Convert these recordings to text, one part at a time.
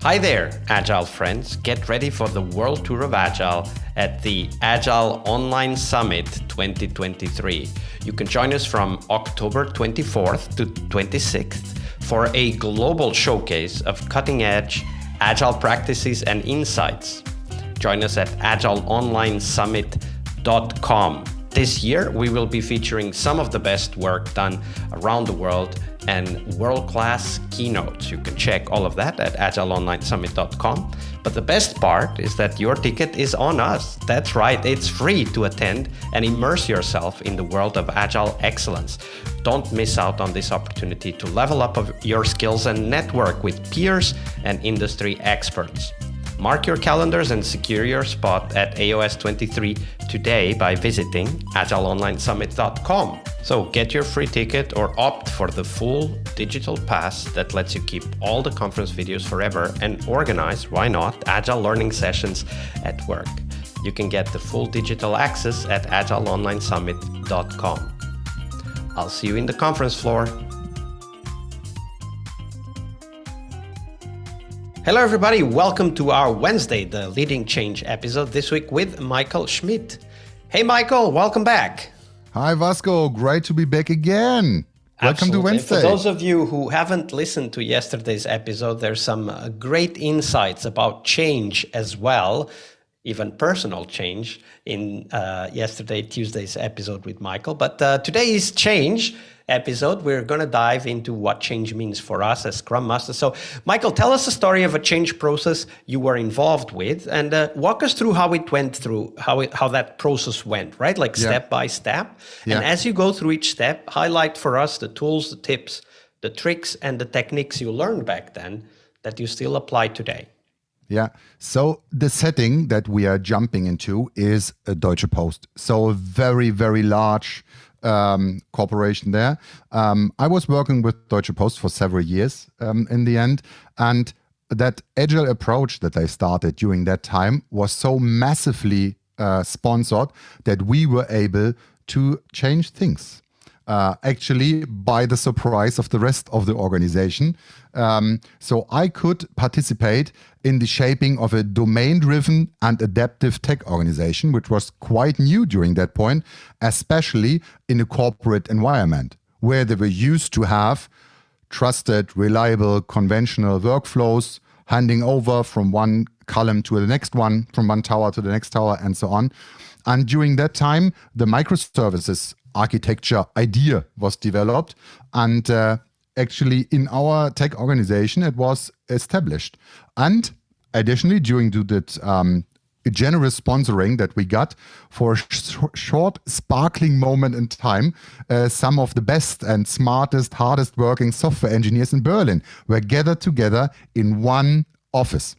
Hi there, Agile friends. Get ready for the World Tour of Agile at the Agile Online Summit 2023. You can join us from October 24th to 26th for a global showcase of cutting-edge Agile practices and insights. Join us at agileonlinesummit.com. This year, we will be featuring some of the best work done around the world and world-class keynotes. You can check all of that at agileonlinesummit.com. But the best part is that your ticket is on us. That's right, it's free to attend and immerse yourself in the world of Agile excellence. Don't miss out on this opportunity to level up your skills and network with peers and industry experts. Mark your calendars and secure your spot at AOS 23 today by visiting agileonlinesummit.com. So get your free ticket or opt for the full digital pass that lets you keep all the conference videos forever and organize, why not, Agile learning sessions at work. You can get the full digital access at agileonlinesummit.com. I'll see you in the conference floor. Hello everybody, welcome to our Wednesday, the Leading Change episode this week with Michael Schmidt. Hey Michael, welcome back. Hi Vasco, great to be back again. Welcome to Wednesday. For those of you who haven't listened to yesterday's episode, there's some great insights about change as well, even personal change in Tuesday's episode with Michael. But today's change episode, we're going to dive into what change means for us as Scrum Masters. So, Michael, tell us a story of a change process you were involved with, and walk us through how it went through, how that process went, right? Like step by step. And as you go through each step, highlight for us the tools, the tips, the tricks, and the techniques you learned back then that you still apply today. Yeah. So the setting that we are jumping into is a Deutsche Post. So a very, very large corporation there. I was working with Deutsche Post for several years in the end. And that agile approach that they started during that time was so massively sponsored that we were able to change things. Actually, by the surprise of the rest of the organization. So I could participate in the shaping of a domain-driven and adaptive tech organization, which was quite new during that point, especially in a corporate environment, where they were used to have trusted, reliable, conventional workflows, handing over from one column to the next one, from one tower to the next tower, and so on. And during that time, the microservices architecture idea was developed, and actually in our tech organization it was established. And additionally, during that generous sponsoring that we got for a short sparkling moment in time, some of the best and smartest, hardest working software engineers in Berlin were gathered together in one office.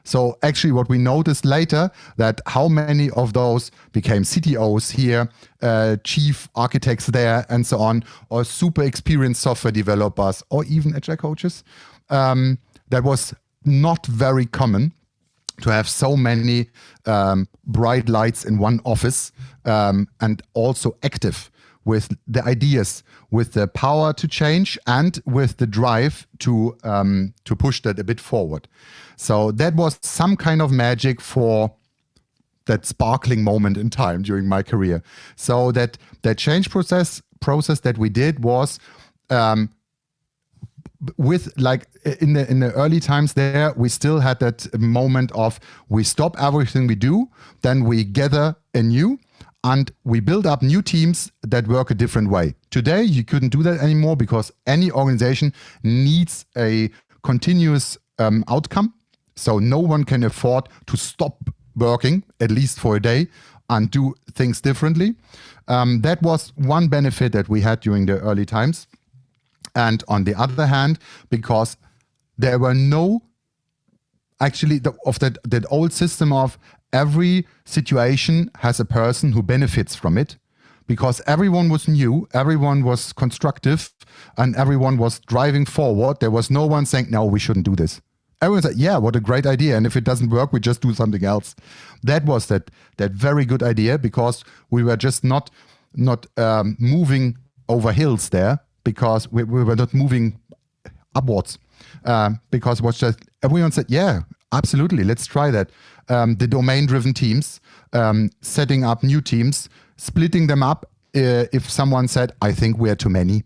So actually what we noticed later, that how many of those became CTOs here, chief architects there, and so on, or super experienced software developers, or even agile coaches. That was not very common to have so many bright lights in one office, and also active with the ideas, with the power to change, and with the drive to push that a bit forward. So that was some kind of magic for that sparkling moment in time during my career. So that change process that we did was with, like, in the early times there, we still had that moment of we stop everything we do, then we gather anew, and we build up new teams that work a different way. Today, you couldn't do that anymore because any organization needs a continuous outcome. So no one can afford to stop working, at least for a day, and do things differently. That was one benefit that we had during the early times. And on the other hand, because there were no, actually, that old system of every situation has a person who benefits from it, because everyone was new, everyone was constructive, and everyone was driving forward. There was no one saying, no, we shouldn't do this. Everyone said, yeah, what a great idea. And if it doesn't work, we just do something else. That was that very good idea, because we were just not moving over hills there, because we were not moving upwards. because it was just everyone said, yeah, absolutely, let's try that. The domain-driven teams, setting up new teams, splitting them up. If someone said, I think we are too many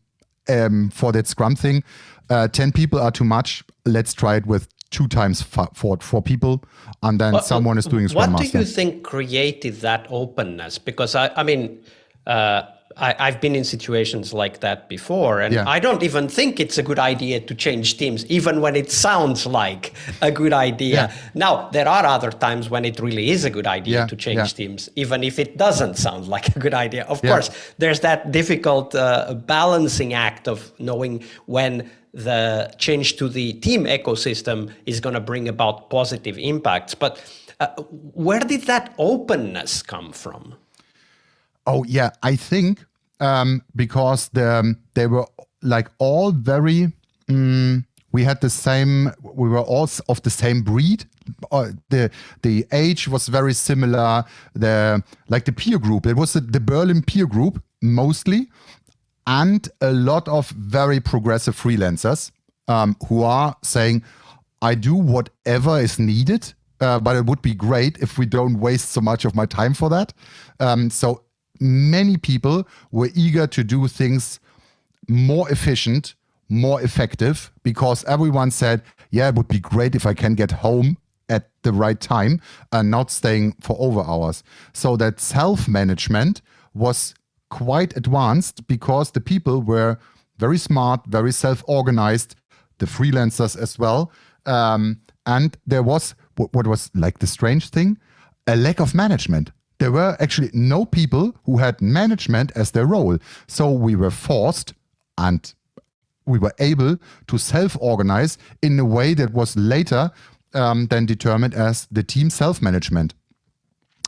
for that Scrum thing, 10 people are too much. Let's try it with 2 times 4 people, and then someone is doing Scrum Master. What do you think created that openness? Because I've been in situations like that before, and I don't even think it's a good idea to change teams, even when it sounds like a good idea. Now, there are other times when it really is a good idea to change teams, even if it doesn't sound like a good idea. Of course, there's that difficult balancing act of knowing when the change to the team ecosystem is going to bring about positive impacts. But where did that openness come from? Oh, yeah, I think because they were like all very, we had the same, we were all of the same breed. The age was very similar. The peer group, it was the Berlin peer group mostly, and a lot of very progressive freelancers who are saying, I do whatever is needed, but it would be great if we don't waste so much of my time for that. So many people were eager to do things more efficient, more effective, because everyone said, yeah, it would be great if I can get home at the right time and not staying for over hours. So that self-management was quite advanced because the people were very smart, very self-organized, the freelancers as well. And there was, what was like the strange thing, a lack of management. There were actually no people who had management as their role. So we were forced and we were able to self-organize in a way that was later then determined as the team self-management.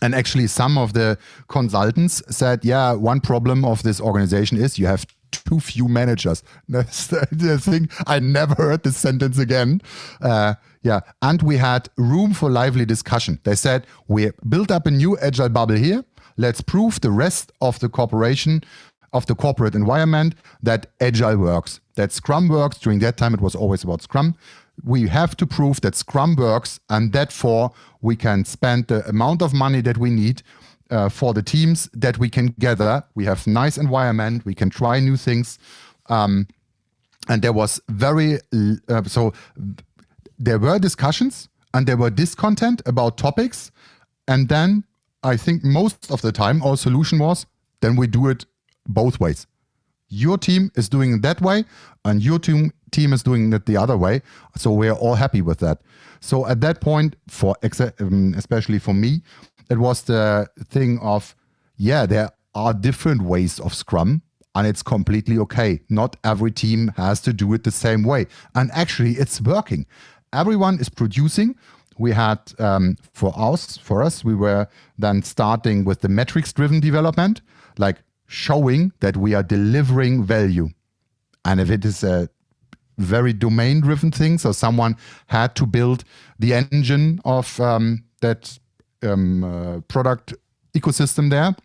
And actually some of the consultants said, yeah, one problem of this organization is you have too few managers. That's the thing. I never heard this sentence again. And we had room for lively discussion. They said, we built up a new agile bubble here. Let's prove the rest of the corporation, of the corporate environment, that agile works, that Scrum works. During that time, it was always about Scrum. We have to prove that Scrum works, and therefore we can spend the amount of money that we need for the teams that we can gather. We have nice environment. We can try new things. And there was there were discussions and there were discontent about topics. And then I think most of the time our solution was, then we do it both ways. Your team is doing it that way and your team is doing it the other way. So we're all happy with that. So at that point, especially for me, it was the thing of, there are different ways of Scrum and it's completely okay. Not every team has to do it the same way. And actually it's working. Everyone is producing. We had, for us, we were then starting with the metrics-driven development, like showing that we are delivering value. And if it is a very domain-driven thing, so someone had to build the engine of that product ecosystem there,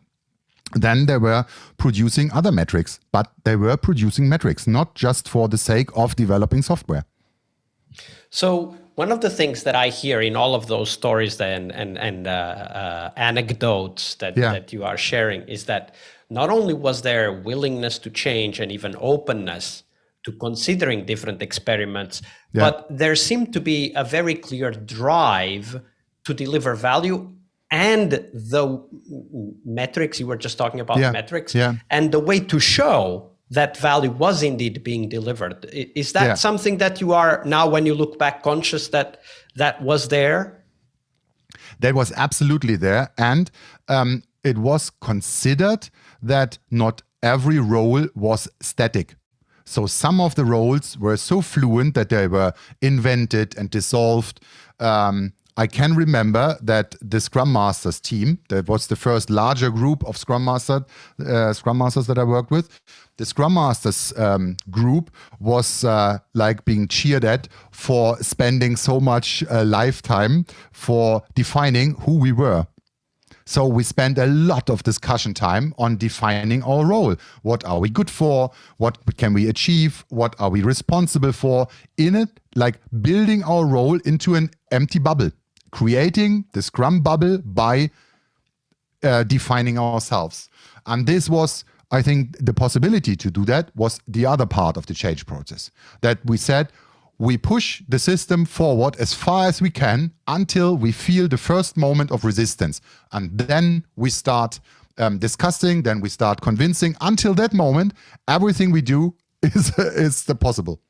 then they were producing other metrics, but they were producing metrics, not just for the sake of developing software. So one of the things that I hear in all of those stories and anecdotes that you are sharing is that not only was there willingness to change and even openness to considering different experiments, but there seemed to be a very clear drive to deliver value and the metrics, you were just talking about metrics, and the way to show that value was indeed being delivered. Is that something that you are now, when you look back, conscious that was there? That was absolutely there. And it was considered that not every role was static. So some of the roles were so fluent that they were invented and dissolved. I can remember that the Scrum Masters team, that was the first larger group of Scrum Masters that I worked with. The Scrum Masters group was like being cheered at for spending so much lifetime for defining who we were. So we spent a lot of discussion time on defining our role. What are we good for? What can we achieve? What are we responsible for? In it, like building our role into an empty bubble, creating the Scrum bubble by defining ourselves. And this was, I think, the possibility to do that was the other part of the change process. That we said, we push the system forward as far as we can until we feel the first moment of resistance. And then we start discussing, then we start convincing. Until that moment, everything we do is possible.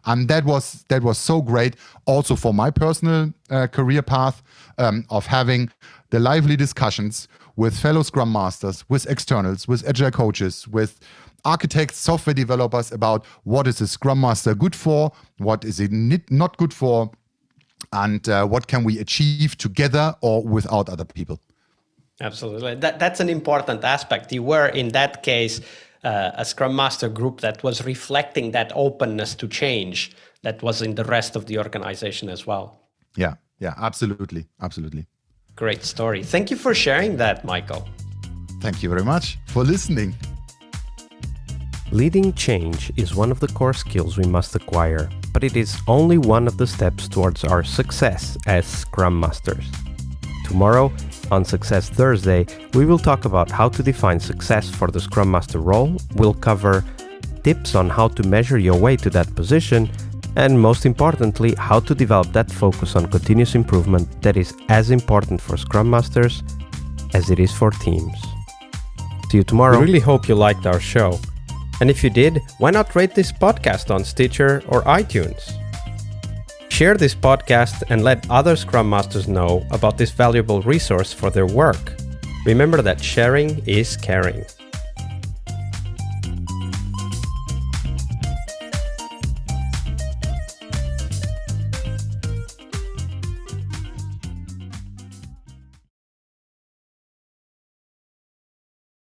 And that was so great also for my personal career path of having the lively discussions with fellow Scrum Masters, with externals, with Agile coaches, with architects, software developers about what is a Scrum Master good for, what is it not good for, and what can we achieve together or without other people. Absolutely. That's an important aspect. You were, in that case, a Scrum Master group that was reflecting that openness to change that was in the rest of the organization as well. Yeah, absolutely. Great story. Thank you for sharing that, Michael. Thank you very much for listening. Leading change is one of the core skills we must acquire, but it is only one of the steps towards our success as Scrum Masters. Tomorrow, on Success Thursday, we will talk about how to define success for the Scrum Master role. We'll cover tips on how to measure your way to that position, and most importantly, how to develop that focus on continuous improvement that is as important for Scrum Masters as it is for teams. See you tomorrow. We really hope you liked our show. And if you did, why not rate this podcast on Stitcher or iTunes? Share this podcast and let other Scrum Masters know about this valuable resource for their work. Remember that sharing is caring.